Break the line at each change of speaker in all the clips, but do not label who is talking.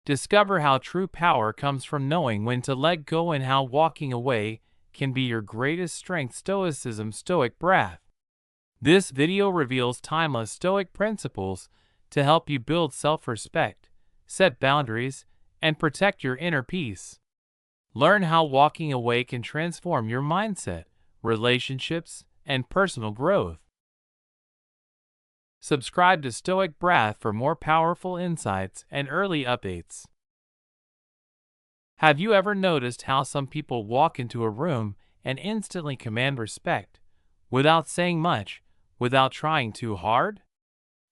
Discover how true power comes from knowing when to let go and how walking away can be your greatest strength. Stoicism Stoic Brath. This video reveals timeless Stoic principles to help you build self-respect, set boundaries, and protect your inner peace. Learn how walking away can transform your mindset, relationships, and personal growth. Subscribe to Stoic Brath for more powerful insights and early updates. Have you ever noticed how some people walk into a room and instantly command respect, without saying much, without trying too hard?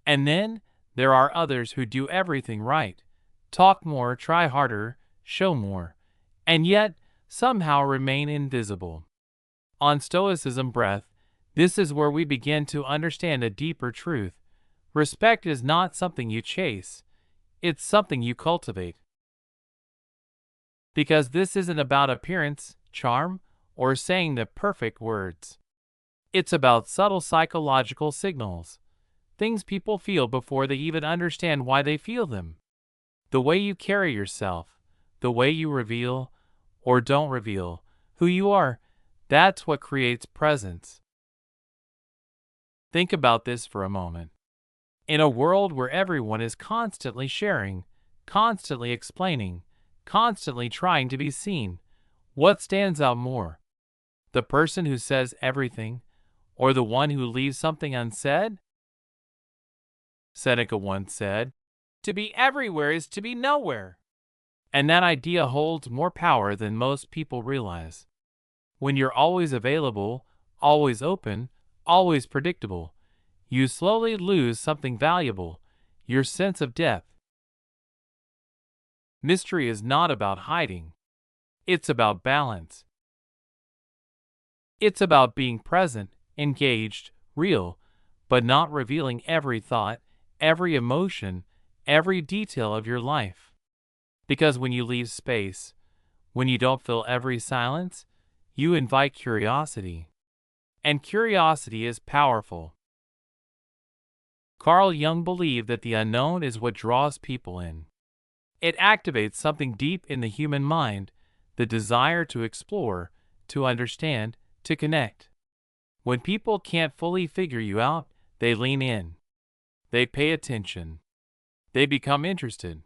And then there are others who do everything right, talk more, try harder, show more, and yet somehow remain invisible. On Stoicism Breath, this is where we begin to understand a deeper truth. Respect is not something you chase, it's something you cultivate. Because this isn't about appearance, charm, or saying the perfect words. It's about subtle psychological signals, things people feel before they even understand why they feel them. The way you carry yourself, the way you reveal, or don't reveal, who you are, that's what creates presence. Think about this for a moment. In a world where everyone is constantly sharing, constantly explaining, constantly trying to be seen, what stands out more? The person who says everything, or the one who leaves something unsaid? Seneca once said, "To be everywhere is to be nowhere." And that idea holds more power than most people realize. When you're always available, always open, always predictable, you slowly lose something valuable, your sense of depth. Mystery is not about hiding. It's about balance. It's about being present, engaged, real, but not revealing every thought, every emotion, every detail of your life. Because when you leave space, when you don't fill every silence, you invite curiosity. And curiosity is powerful. Carl Jung believed that the unknown is what draws people in. It activates something deep in the human mind, the desire to explore, to understand, to connect. When people can't fully figure you out, they lean in. They pay attention. They become interested.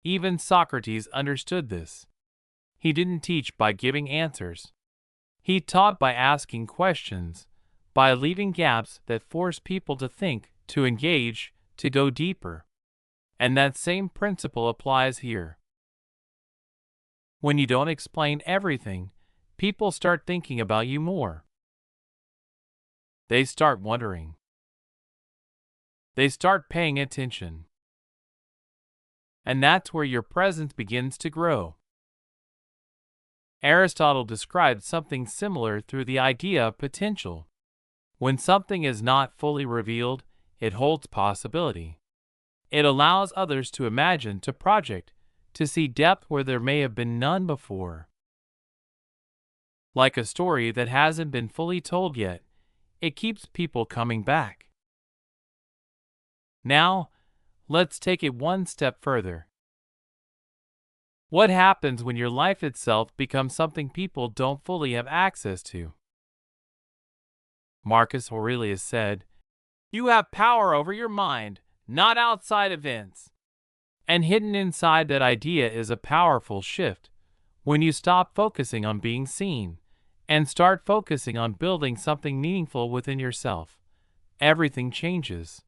Even Socrates understood this. He didn't teach by giving answers. He taught by asking questions, by leaving gaps that force people to think, to engage, to go deeper. And that same principle applies here. When you don't explain everything, people start thinking about you more. They start wondering. They start paying attention. And that's where your presence begins to grow. Aristotle described something similar through the idea of potential. When something is not fully revealed, it holds possibility. It allows others to imagine, to project, to see depth where there may have been none before. Like a story that hasn't been fully told yet, it keeps people coming back. Now, let's take it one step further. What happens when your life itself becomes something people don't fully have access to? Marcus Aurelius said, "You have power over your mind, not outside events." And hidden inside that idea is a powerful shift. When you stop focusing on being seen and start focusing on building something meaningful within yourself, everything changes.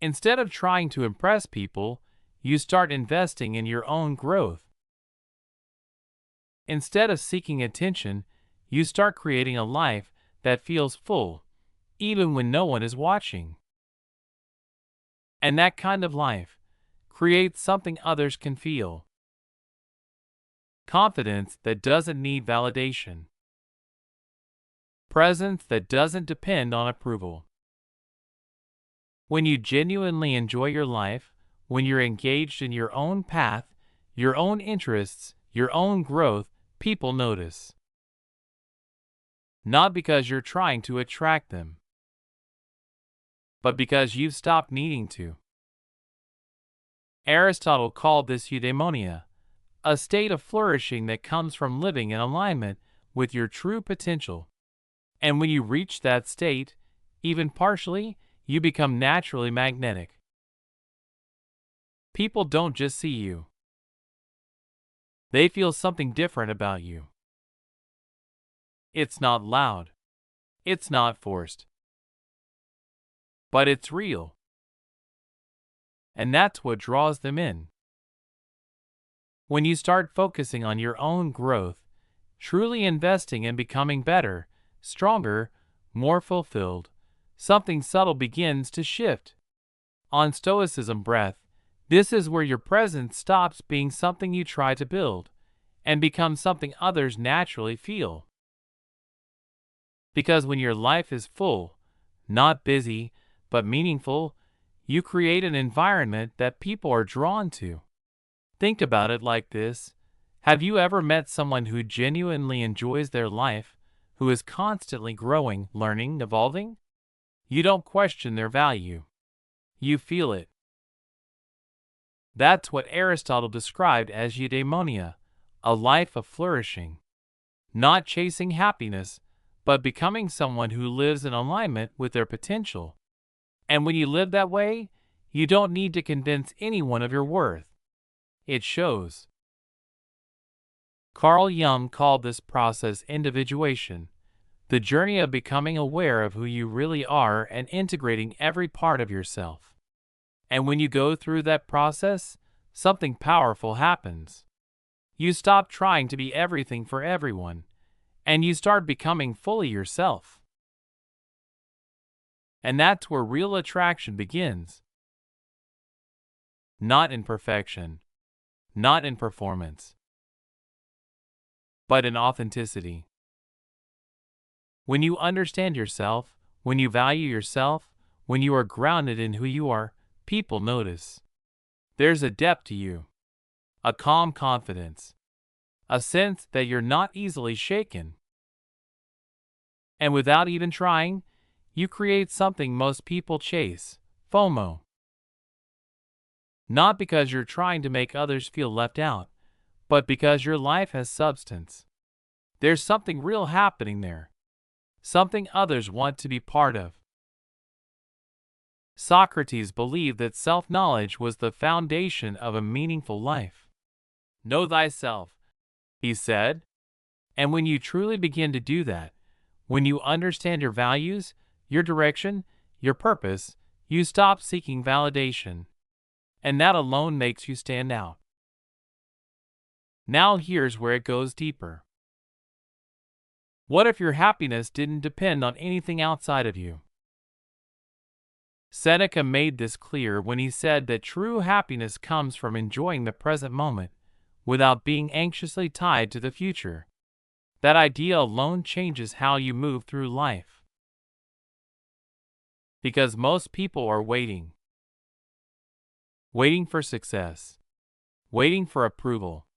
Instead of trying to impress people, you start investing in your own growth. Instead of seeking attention, you start creating a life that feels full, even when no one is watching. And that kind of life creates something others can feel. Confidence that doesn't need validation. Presence that doesn't depend on approval. When you genuinely enjoy your life, when you're engaged in your own path, your own interests, your own growth, people notice. Not because you're trying to attract them, but because you've stopped needing to. Aristotle called this eudaimonia, a state of flourishing that comes from living in alignment with your true potential. And when you reach that state, even partially, you become naturally magnetic. People don't just see you. They feel something different about you. It's not loud. It's not forced. But it's real. And that's what draws them in. When you start focusing on your own growth, truly investing in becoming better, stronger, more fulfilled, something subtle begins to shift. On Stoicism Breath, this is where your presence stops being something you try to build and becomes something others naturally feel. Because when your life is full, not busy, but meaningful, you create an environment that people are drawn to. Think about it like this. Have you ever met someone who genuinely enjoys their life, who is constantly growing, learning, evolving? You don't question their value. You feel it. That's what Aristotle described as eudaimonia, a life of flourishing. Not chasing happiness, but becoming someone who lives in alignment with their potential. And when you live that way, you don't need to convince anyone of your worth. It shows. Carl Jung called this process individuation, the journey of becoming aware of who you really are and integrating every part of yourself. And when you go through that process, something powerful happens. You stop trying to be everything for everyone, and you start becoming fully yourself. And that's where real attraction begins. Not in perfection, not in performance, but in authenticity. When you understand yourself, when you value yourself, when you are grounded in who you are, people notice. There's a depth to you, a calm confidence, a sense that you're not easily shaken. And without even trying, you create something most people chase, FOMO. Not because you're trying to make others feel left out, but because your life has substance. There's something real happening there, something others want to be part of. Socrates believed that self-knowledge was the foundation of a meaningful life. Know thyself, he said, and when you truly begin to do that, when you understand your values, your direction, your purpose, you stop seeking validation. And that alone makes you stand out. Now here's where it goes deeper. What if your happiness didn't depend on anything outside of you? Seneca made this clear when he said that true happiness comes from enjoying the present moment without being anxiously tied to the future. That idea alone changes how you move through life. Because most people are waiting. Waiting for success. Waiting for approval.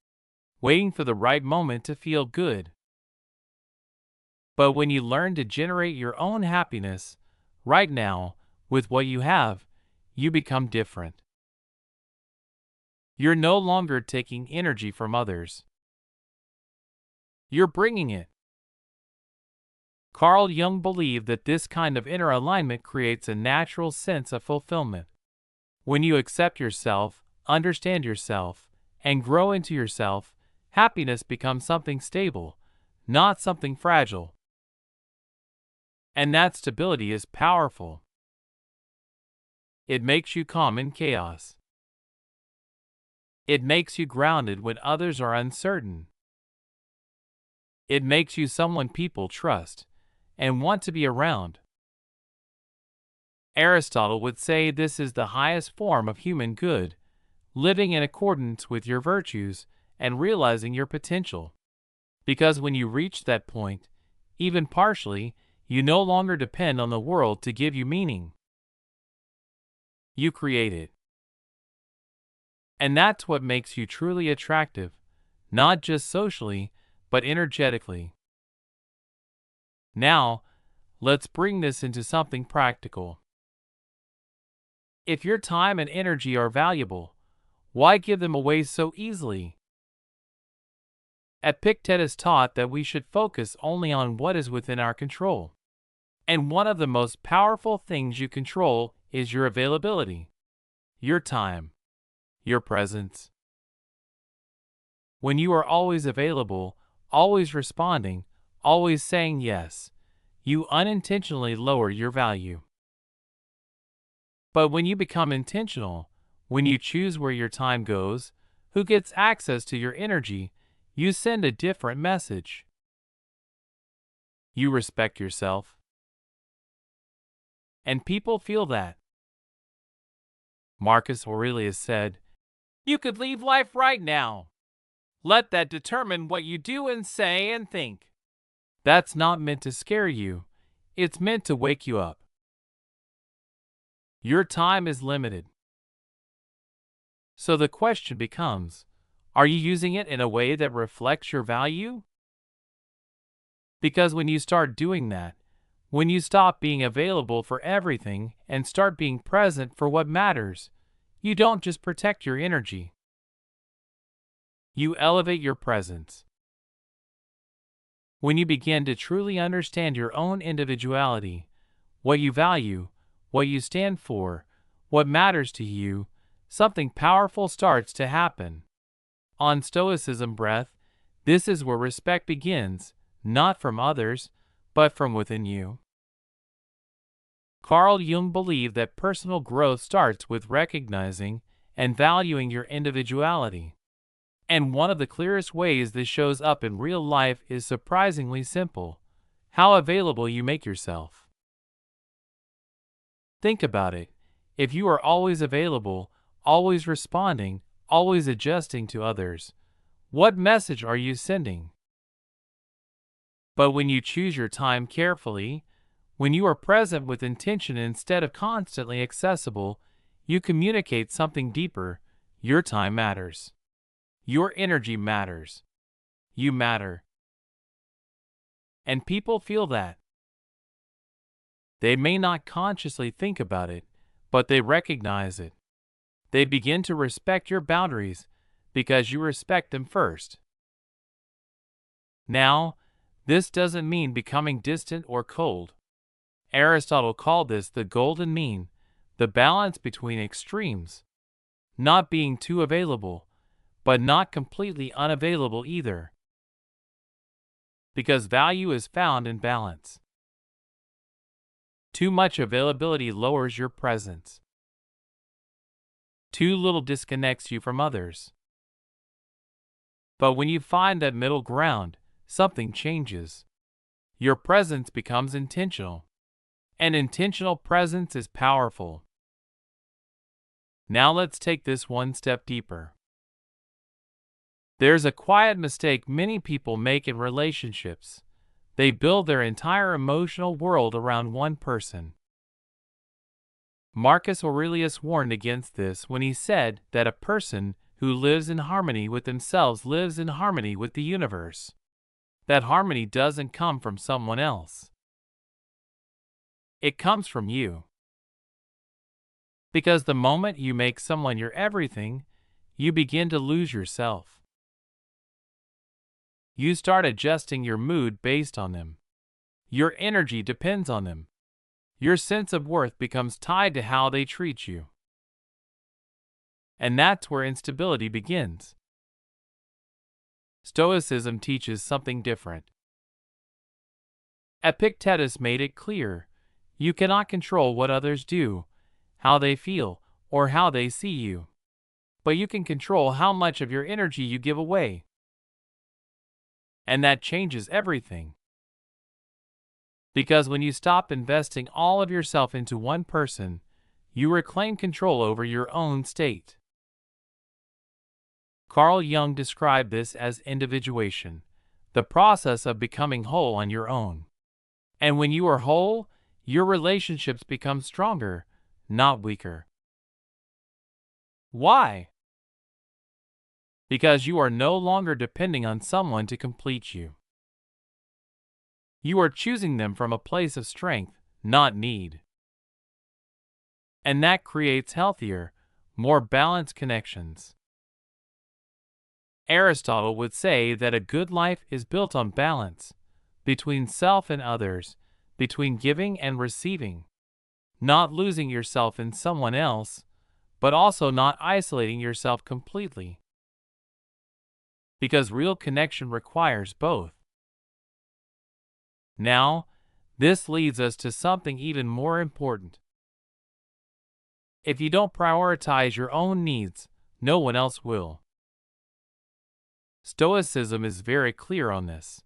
Waiting for the right moment to feel good. But when you learn to generate your own happiness, right now, with what you have, you become different. You're no longer taking energy from others. You're bringing it. Carl Jung believed that this kind of inner alignment creates a natural sense of fulfillment. When you accept yourself, understand yourself, and grow into yourself, happiness becomes something stable, not something fragile. And that stability is powerful. It makes you calm in chaos. It makes you grounded when others are uncertain. It makes you someone people trust and want to be around. Aristotle would say this is the highest form of human good, living in accordance with your virtues and realizing your potential. Because when you reach that point, even partially, you no longer depend on the world to give you meaning. You create it. And that's what makes you truly attractive, not just socially, but energetically. Now, let's bring this into something practical. If your time and energy are valuable, Why give them away so easily? Epictetus taught that we should focus only on what is within our control. And one of the most powerful things you control is your availability, your time, your presence. When you are always available, always responding, always saying yes, you unintentionally lower your value. But when you become intentional, when you choose where your time goes, who gets access to your energy, you send a different message. You respect yourself. And people feel that. Marcus Aurelius said, "You could leave life right now. Let that determine what you do and say and think." That's not meant to scare you. It's meant to wake you up. Your time is limited. So the question becomes, are you using it in a way that reflects your value? Because when you start doing that, when you stop being available for everything and start being present for what matters, you don't just protect your energy. You elevate your presence. When you begin to truly understand your own individuality, what you value, what you stand for, what matters to you, something powerful starts to happen. On Stoicism Breath, this is where respect begins, not from others, but from within you. Carl Jung believed that personal growth starts with recognizing and valuing your individuality. And one of the clearest ways this shows up in real life is surprisingly simple: how available you make yourself. Think about it. If you are always available, always responding, always adjusting to others, what message are you sending? But when you choose your time carefully, when you are present with intention instead of constantly accessible, you communicate something deeper. Your time matters. Your energy matters. You matter. And people feel that. They may not consciously think about it, but they recognize it. They begin to respect your boundaries because you respect them first. Now, this doesn't mean becoming distant or cold. Aristotle called this the golden mean, the balance between extremes. Not being too available, but not completely unavailable either. Because value is found in balance. Too much availability lowers your presence. Too little disconnects you from others. But when you find that middle ground, something changes. Your presence becomes intentional. And intentional presence is powerful. Now let's take this one step deeper. There's a quiet mistake many people make in relationships. They build their entire emotional world around one person. Marcus Aurelius warned against this when he said that a person who lives in harmony with themselves lives in harmony with the universe. That harmony doesn't come from someone else. It comes from you. Because the moment you make someone your everything, you begin to lose yourself. You start adjusting your mood based on them. Your energy depends on them. Your sense of worth becomes tied to how they treat you. And that's where instability begins. Stoicism teaches something different. Epictetus made it clear: you cannot control what others do, how they feel, or how they see you. But you can control how much of your energy you give away. And that changes everything. Because when you stop investing all of yourself into one person, you reclaim control over your own state. Carl Jung described this as individuation, the process of becoming whole on your own. And when you are whole, your relationships become stronger, not weaker. Why? Because you are no longer depending on someone to complete you. You are choosing them from a place of strength, not need. And that creates healthier, more balanced connections. Aristotle would say that a good life is built on balance between self and others, between giving and receiving, not losing yourself in someone else, but also not isolating yourself completely. Because real connection requires both. Now, this leads us to something even more important. If you don't prioritize your own needs, no one else will. Stoicism is very clear on this.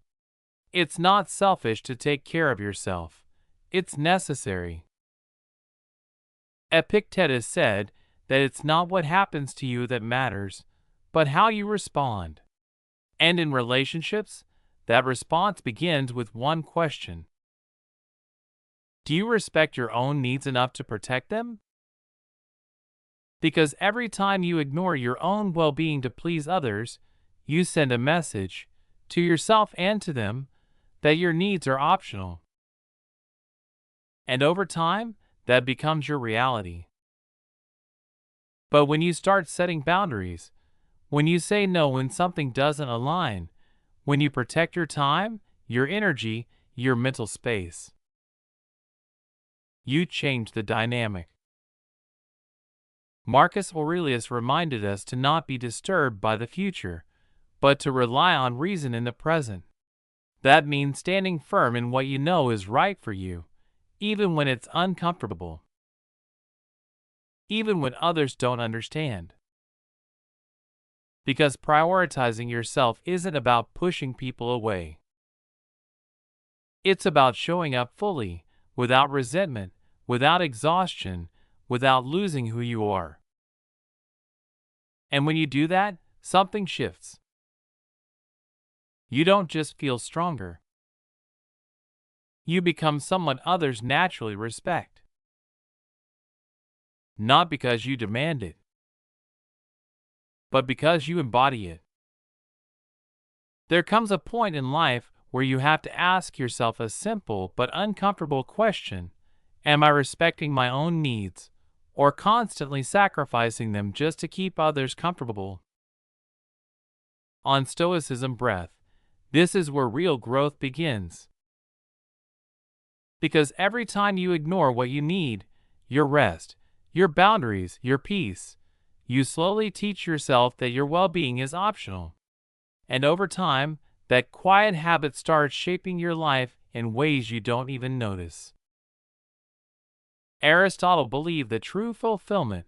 It's not selfish to take care of yourself. It's necessary. Epictetus said that it's not what happens to you that matters, but how you respond. And in relationships, that response begins with one question. Do you respect your own needs enough to protect them? Because every time you ignore your own well-being to please others, you send a message, to yourself and to them, that your needs are optional. And over time, that becomes your reality. But when you start setting boundaries, when you say no when something doesn't align, when you protect your time, your energy, your mental space, you change the dynamic. Marcus Aurelius reminded us to not be disturbed by the future, but to rely on reason in the present. That means standing firm in what you know is right for you, even when it's uncomfortable, even when others don't understand. Because prioritizing yourself isn't about pushing people away. It's about showing up fully, without resentment, without exhaustion, without losing who you are. And when you do that, something shifts. You don't just feel stronger. You become someone others naturally respect. Not because you demand it, but because you embody it. There comes a point in life where you have to ask yourself a simple but uncomfortable question. Am I respecting my own needs, or constantly sacrificing them just to keep others comfortable? On Stoicism Breath, this is where real growth begins. Because every time you ignore what you need, your rest, your boundaries, your peace, you slowly teach yourself that your well-being is optional. And over time, that quiet habit starts shaping your life in ways you don't even notice. Aristotle believed that true fulfillment,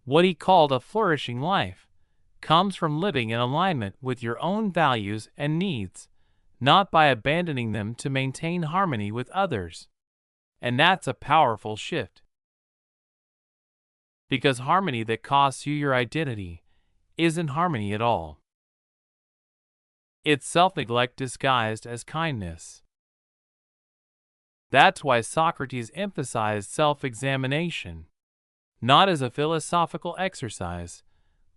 what he called a flourishing life, comes from living in alignment with your own values and needs, not by abandoning them to maintain harmony with others. And that's a powerful shift. Because harmony that costs you your identity isn't harmony at all. It's self-neglect disguised as kindness. That's why Socrates emphasized self-examination, not as a philosophical exercise,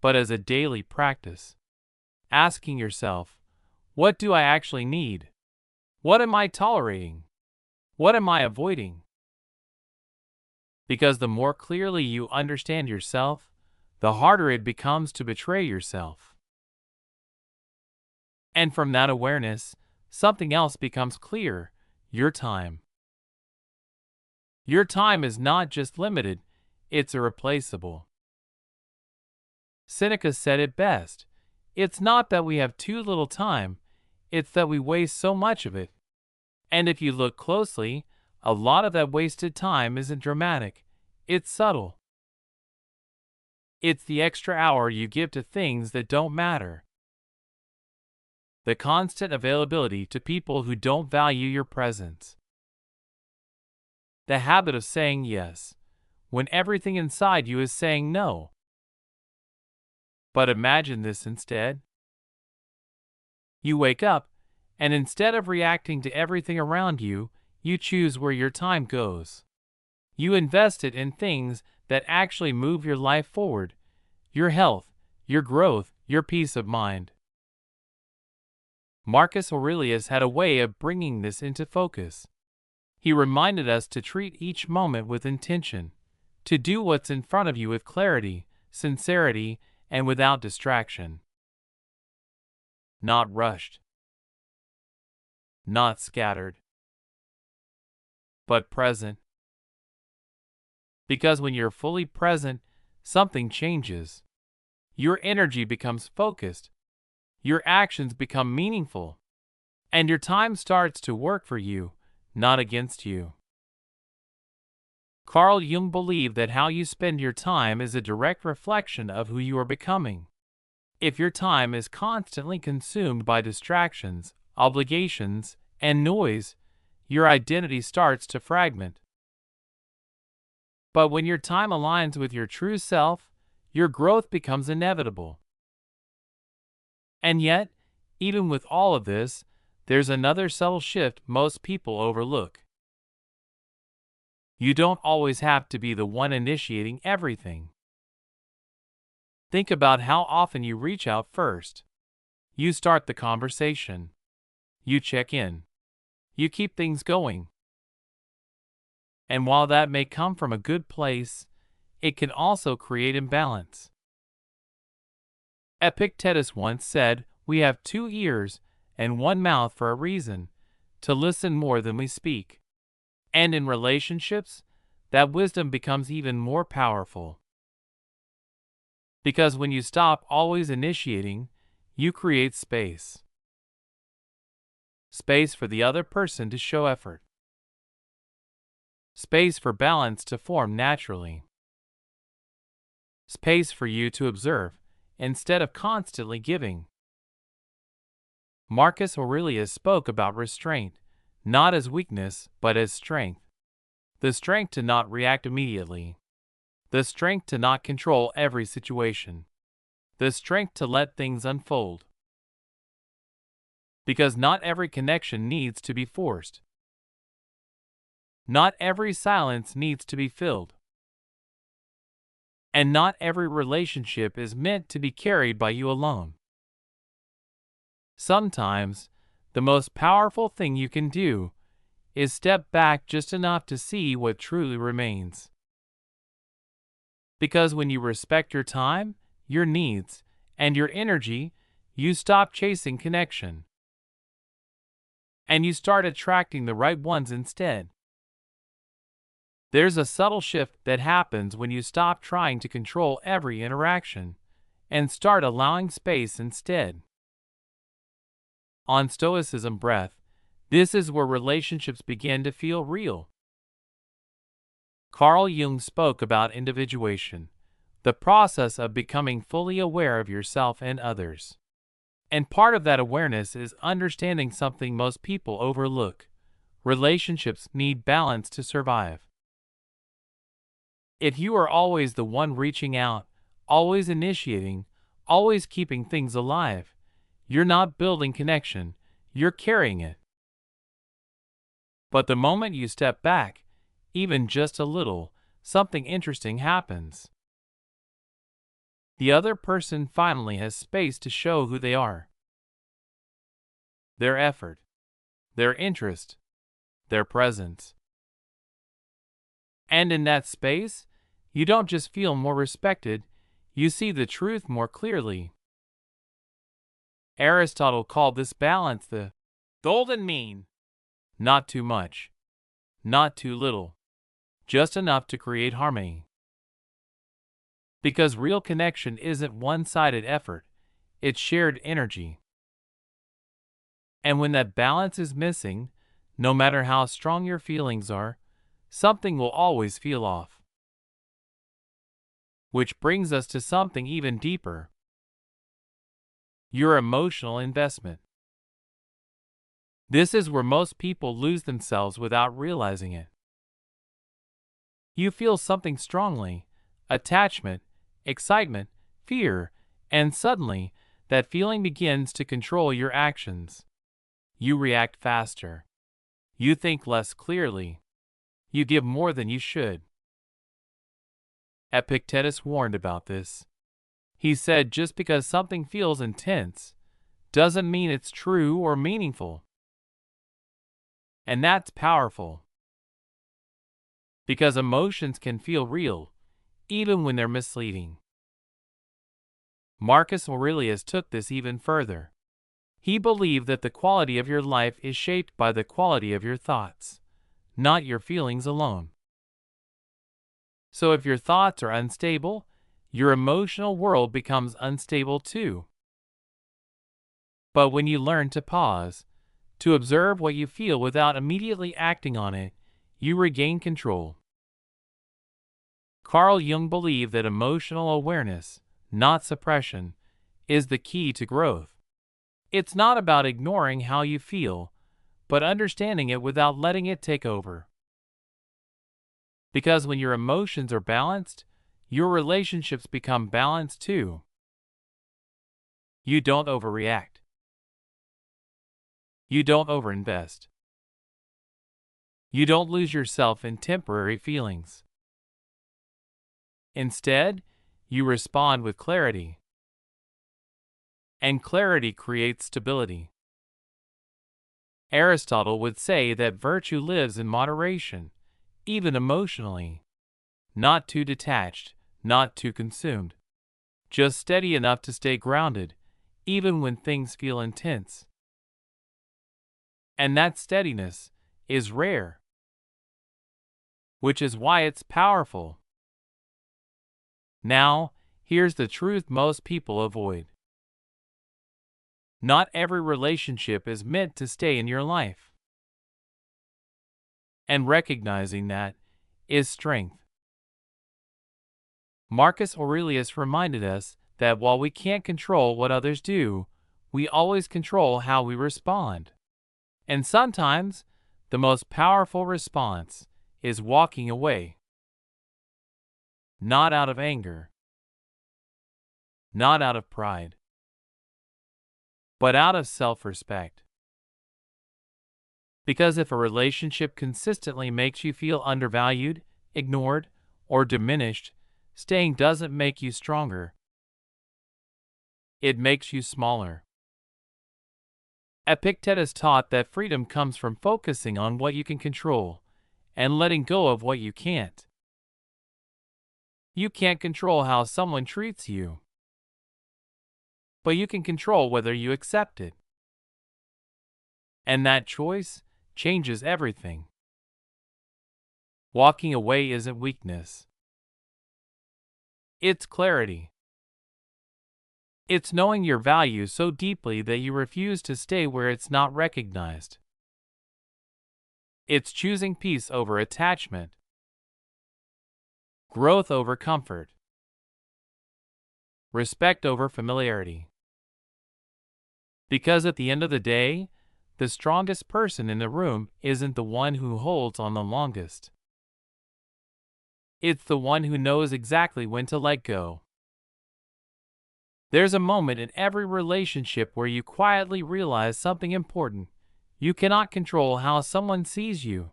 but as a daily practice. Asking yourself, what do I actually need? What am I tolerating? What am I avoiding? Because the more clearly you understand yourself, the harder it becomes to betray yourself. And from that awareness, something else becomes clear: your time. Your time is not just limited, it's irreplaceable. Seneca said it best: it's not that we have too little time, it's that we waste so much of it. And if you look closely, a lot of that wasted time isn't dramatic, it's subtle. It's the extra hour you give to things that don't matter. The constant availability to people who don't value your presence. The habit of saying yes, when everything inside you is saying no. But imagine this instead. You wake up, and instead of reacting to everything around you, you choose where your time goes. You invest it in things that actually move your life forward, your health, your growth, your peace of mind. Marcus Aurelius had a way of bringing this into focus. He reminded us to treat each moment with intention, to do what's in front of you with clarity, sincerity, and without distraction. not rushed, not scattered, but present. Because when you're fully present, something changes. Your energy becomes focused, your actions become meaningful, and your time starts to work for you, not against you. Carl Jung believed that how you spend your time is a direct reflection of who you are becoming. If your time is constantly consumed by distractions, obligations, and noise, your identity starts to fragment. But when your time aligns with your true self, your growth becomes inevitable. And yet, even with all of this, there's another subtle shift most people overlook. You don't always have to be the one initiating everything. Think about how often you reach out first. You start the conversation. You check in. You keep things going. And while that may come from a good place, it can also create imbalance. Epictetus once said, "We have 2 ears and 1 mouth for a reason, to listen more than we speak." And in relationships, that wisdom becomes even more powerful. Because when you stop always initiating, you create space. Space for the other person to show effort. Space for balance to form naturally. Space for you to observe, instead of constantly giving. Marcus Aurelius spoke about restraint, not as weakness, but as strength. The strength to not react immediately. The strength to not control every situation. The strength to let things unfold. Because not every connection needs to be forced. Not every silence needs to be filled. And not every relationship is meant to be carried by you alone. Sometimes, the most powerful thing you can do is step back just enough to see what truly remains. Because when you respect your time, your needs, and your energy, you stop chasing connection. And you start attracting the right ones instead. There's a subtle shift that happens when you stop trying to control every interaction and start allowing space instead. On Stoicism Breath, this is where relationships begin to feel real. Carl Jung spoke about individuation, the process of becoming fully aware of yourself and others. And part of that awareness is understanding something most people overlook. Relationships need balance to survive. If you are always the one reaching out, always initiating, always keeping things alive, you're not building connection, you're carrying it. But the moment you step back, even just a little, something interesting happens. The other person finally has space to show who they are. Their effort, their interest, their presence. And in that space, you don't just feel more respected, you see the truth more clearly. Aristotle called this balance the golden mean. Not too much, not too little, just enough to create harmony. Because real connection isn't one-sided effort, it's shared energy. And when that balance is missing, no matter how strong your feelings are, something will always feel off. Which brings us to something even deeper. Your emotional investment. This is where most people lose themselves without realizing it. You feel something strongly, attachment, excitement, fear, and suddenly, that feeling begins to control your actions. You react faster. You think less clearly. You give more than you should. Epictetus warned about this. He said just because something feels intense doesn't mean it's true or meaningful. And that's powerful. Because emotions can feel real, even when they're misleading. Marcus Aurelius took this even further. He believed that the quality of your life is shaped by the quality of your thoughts, not your feelings alone. So if your thoughts are unstable, your emotional world becomes unstable too. But when you learn to pause, to observe what you feel without immediately acting on it, you regain control. Carl Jung believed that emotional awareness, not suppression, is the key to growth. It's not about ignoring how you feel, but understanding it without letting it take over. Because when your emotions are balanced, your relationships become balanced too. You don't overreact. You don't overinvest. You don't lose yourself in temporary feelings. Instead, you respond with clarity. And clarity creates stability. Aristotle would say that virtue lives in moderation, even emotionally. Not too detached, not too consumed. Just steady enough to stay grounded, even when things feel intense. And that steadiness is rare, which is why it's powerful. Now, here's the truth most people avoid. Not every relationship is meant to stay in your life. And recognizing that is strength. Marcus Aurelius reminded us that while we can't control what others do, we always control how we respond. And sometimes, the most powerful response is walking away. Not out of anger, not out of pride, but out of self-respect. Because if a relationship consistently makes you feel undervalued, ignored, or diminished, staying doesn't make you stronger. It makes you smaller. Epictetus taught that freedom comes from focusing on what you can control and letting go of what you can't. You can't control how someone treats you, but you can control whether you accept it. And that choice changes everything. Walking away isn't weakness. It's clarity. It's knowing your value so deeply that you refuse to stay where it's not recognized. It's choosing peace over attachment, growth over comfort, respect over familiarity. Because at the end of the day, the strongest person in the room isn't the one who holds on the longest. It's the one who knows exactly when to let go. There's a moment in every relationship where you quietly realize something important. You cannot control how someone sees you,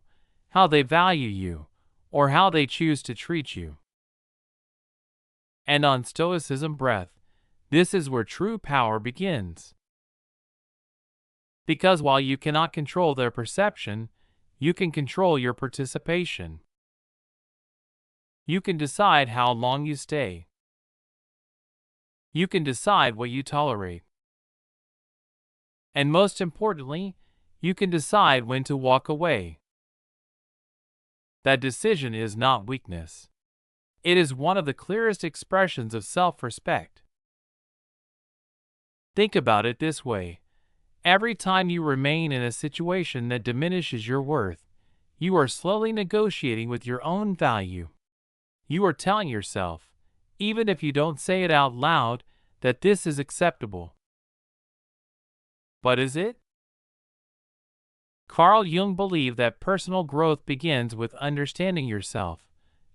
how they value you, or how they choose to treat you. And on Stoicism Breath, this is where true power begins. Because while you cannot control their perception, you can control your participation. You can decide how long you stay. You can decide what you tolerate. And most importantly, you can decide when to walk away. That decision is not weakness. It is one of the clearest expressions of self-respect. Think about it this way. Every time you remain in a situation that diminishes your worth, you are slowly negotiating with your own value. You are telling yourself, even if you don't say it out loud, that this is acceptable. But is it? Carl Jung believed that personal growth begins with understanding yourself,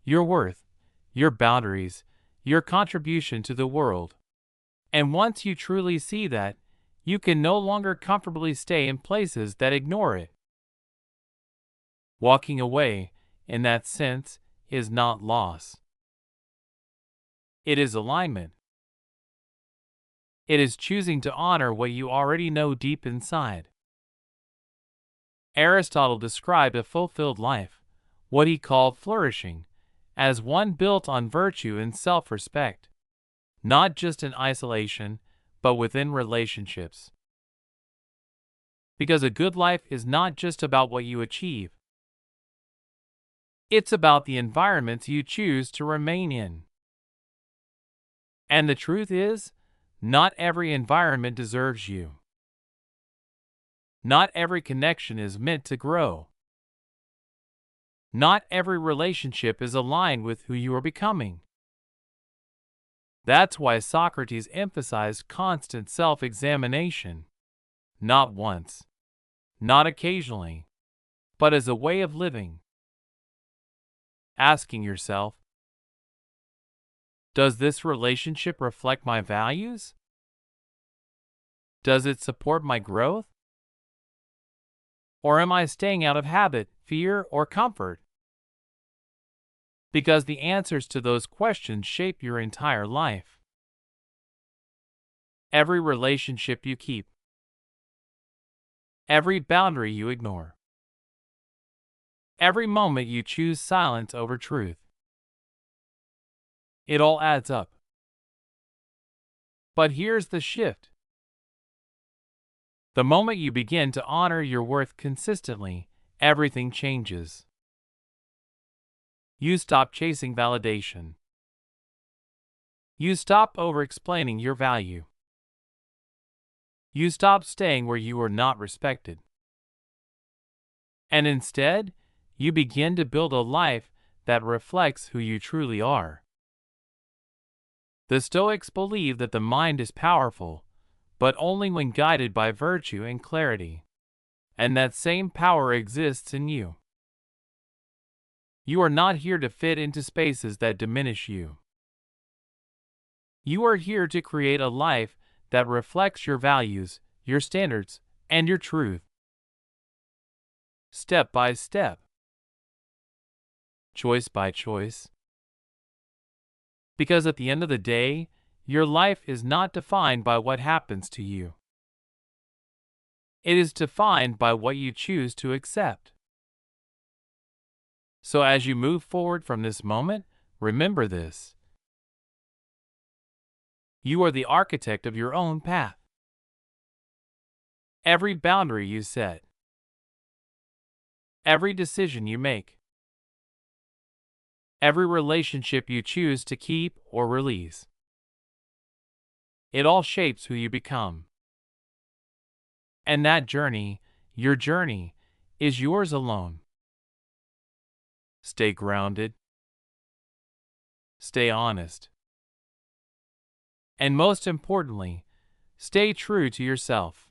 your worth, your boundaries, your contribution to the world. And once you truly see that, you can no longer comfortably stay in places that ignore it. Walking away, in that sense, is not loss. It is alignment. It is choosing to honor what you already know deep inside. Aristotle described a fulfilled life, what he called flourishing, as one built on virtue and self-respect, not just in isolation, but within relationships. Because a good life is not just about what you achieve. It's about the environments you choose to remain in. And the truth is, not every environment deserves you. Not every connection is meant to grow. Not every relationship is aligned with who you are becoming. That's why Socrates emphasized constant self-examination. Not once, not occasionally, but as a way of living. Asking yourself, does this relationship reflect my values? Does it support my growth? Or am I staying out of habit, fear, or comfort? Because the answers to those questions shape your entire life. Every relationship you keep. Every boundary you ignore. Every moment you choose silence over truth. It all adds up. But here's the shift. The moment you begin to honor your worth consistently, everything changes. You stop chasing validation. You stop over-explaining your value. You stop staying where you are not respected. And instead, you begin to build a life that reflects who you truly are. The Stoics believe that the mind is powerful, but only when guided by virtue and clarity. And that same power exists in you. You are not here to fit into spaces that diminish you. You are here to create a life that reflects your values, your standards, and your truth. Step by step. Choice by choice. Because at the end of the day, your life is not defined by what happens to you. It is defined by what you choose to accept. So as you move forward from this moment, remember this. You are the architect of your own path. Every boundary you set. Every decision you make. Every relationship you choose to keep or release. It all shapes who you become. And that journey, your journey, is yours alone. Stay grounded. Stay honest. And most importantly, stay true to yourself.